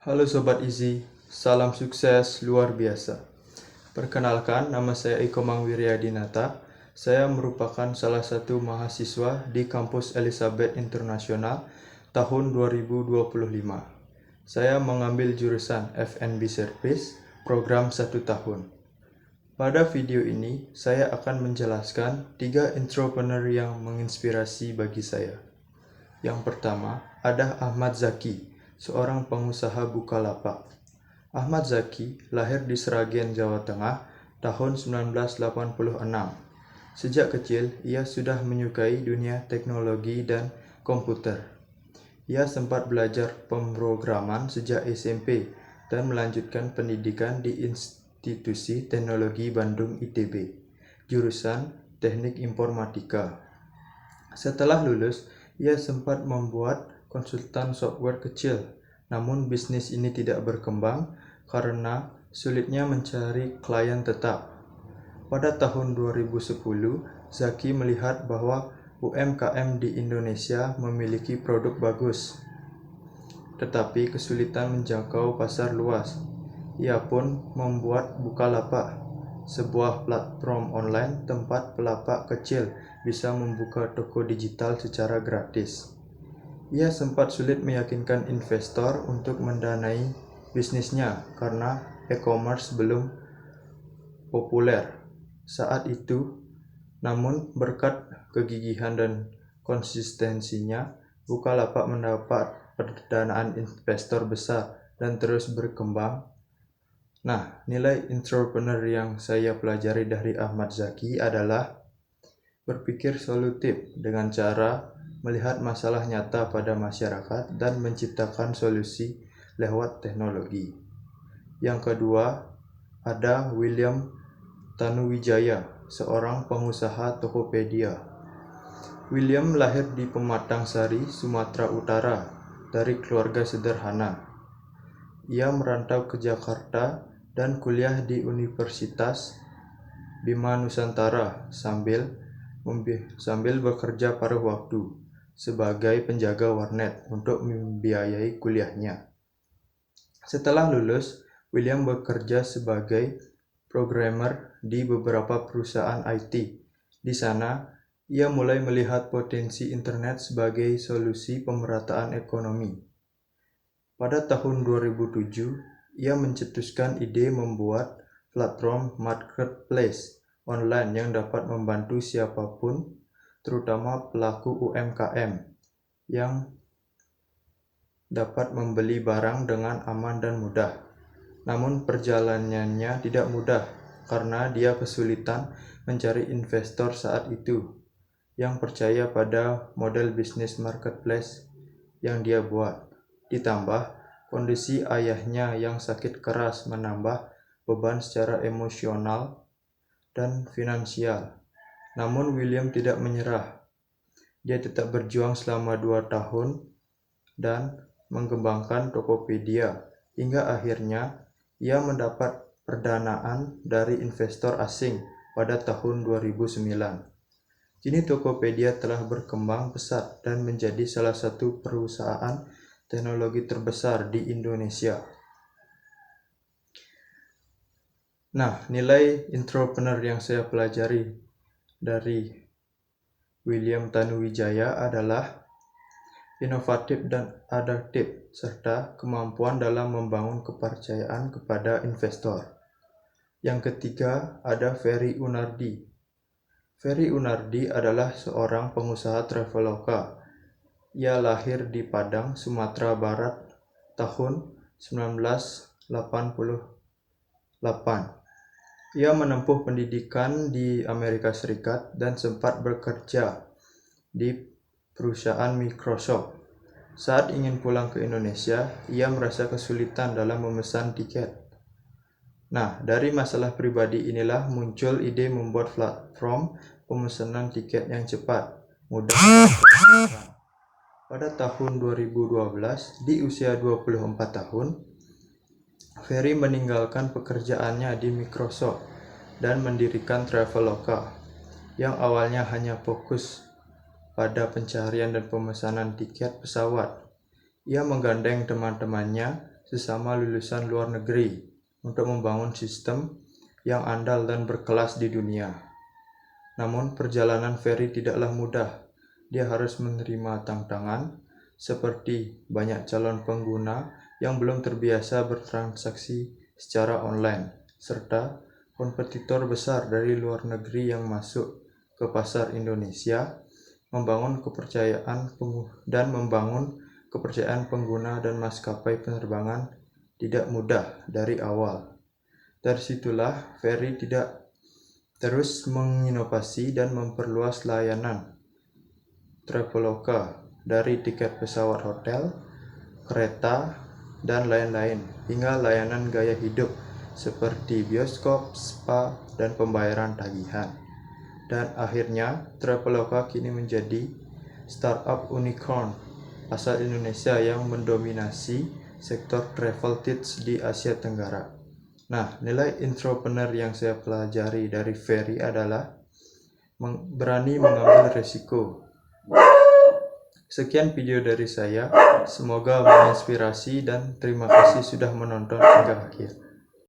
Halo Sobat Easy, salam sukses luar biasa. Perkenalkan, nama saya Iko Mangwiryadinata. Saya merupakan salah satu mahasiswa di kampus Elizabeth Internasional tahun 2025. Saya mengambil jurusan F&B Service, program 1 tahun. Pada video ini, saya akan menjelaskan 3 entrepreneur yang menginspirasi bagi saya. Yang pertama, ada Ahmad Zaki, seorang pengusaha Bukalapak. Ahmad Zaki lahir di Sragen, Jawa Tengah tahun 1986. Sejak kecil, ia sudah menyukai dunia teknologi dan komputer. Ia sempat belajar pemrograman sejak SMP dan melanjutkan pendidikan di Institusi Teknologi Bandung ITB, jurusan Teknik Informatika. Setelah lulus, ia sempat membuat konsultan software kecil, namun bisnis ini tidak berkembang karena sulitnya mencari klien tetap. Pada tahun 2010, Zaki melihat bahwa UMKM di Indonesia memiliki produk bagus, tetapi kesulitan menjangkau pasar luas. Ia pun membuat Bukalapak, sebuah platform online tempat pelapak kecil bisa membuka toko digital secara gratis. Ia sempat sulit meyakinkan investor untuk mendanai bisnisnya karena e-commerce belum populer saat itu. Namun berkat kegigihan dan konsistensinya, Bukalapak mendapat pendanaan investor besar dan terus berkembang. Nah, nilai entrepreneur yang saya pelajari dari Ahmad Zaki adalah berpikir solutif dengan cara melihat masalah nyata pada masyarakat dan menciptakan solusi lewat teknologi. Yang kedua, ada William Tanuwijaya, seorang pengusaha Tokopedia. William lahir di Pematang Sari, Sumatera Utara, dari keluarga sederhana. Ia merantau ke Jakarta dan kuliah di Universitas Bima Nusantara sambil bekerja paruh waktu sebagai penjaga warnet untuk membiayai kuliahnya. Setelah lulus, William bekerja sebagai programmer di beberapa perusahaan IT. Di sana, ia mulai melihat potensi internet sebagai solusi pemerataan ekonomi. Pada tahun 2007, ia mencetuskan ide membuat platform marketplace online yang dapat membantu siapapun, terutama pelaku UMKM, yang dapat membeli barang dengan aman dan mudah. Namun perjalanannya tidak mudah karena dia kesulitan mencari investor saat itu yang percaya pada model bisnis marketplace yang dia buat. Ditambah kondisi ayahnya yang sakit keras menambah beban secara emosional dan finansial. Namun William tidak menyerah. Dia tetap berjuang selama 2 tahun dan mengembangkan Tokopedia hingga akhirnya ia mendapat pendanaan dari investor asing pada tahun 2009. Kini Tokopedia telah berkembang pesat dan menjadi salah satu perusahaan teknologi terbesar di Indonesia. Nah, nilai entrepreneur yang saya pelajari dari William Tanuwijaya adalah inovatif dan adaptif, serta kemampuan dalam membangun kepercayaan kepada investor. Yang ketiga, ada Ferry Unardi. Ferry Unardi adalah seorang pengusaha traveloka. Ia lahir di Padang, Sumatera Barat tahun 1988. Ia menempuh pendidikan di Amerika Serikat dan sempat bekerja di perusahaan Microsoft. Saat ingin pulang ke Indonesia, ia merasa kesulitan dalam memesan tiket. Nah, dari masalah pribadi inilah muncul ide membuat platform pemesanan tiket yang cepat, mudah, dan transparan. Pada tahun 2012, di usia 24 tahun, Ferry meninggalkan pekerjaannya di Microsoft dan mendirikan Traveloka yang awalnya hanya fokus pada pencarian dan pemesanan tiket pesawat. Ia menggandeng teman-temannya sesama lulusan luar negeri untuk membangun sistem yang andal dan berkelas di dunia. Namun perjalanan Ferry tidaklah mudah. Dia harus menerima tantangan seperti banyak calon pengguna yang belum terbiasa bertransaksi secara online, serta kompetitor besar dari luar negeri yang masuk ke pasar Indonesia. Membangun kepercayaan pengguna dan maskapai penerbangan tidak mudah dari awal. Dari situlah Ferry tidak terus menginovasi dan memperluas layanan Traveloka dari tiket pesawat hotel, kereta, dan lain-lain, hingga layanan gaya hidup seperti bioskop, spa, dan pembayaran tagihan. Dan akhirnya, Traveloka kini menjadi startup unicorn asal Indonesia yang mendominasi sektor travel tips di Asia Tenggara. Nah, nilai entrepreneur yang saya pelajari dari Ferry adalah berani mengambil risiko. Sekian video dari saya, semoga menginspirasi dan terima kasih sudah menonton hingga akhir.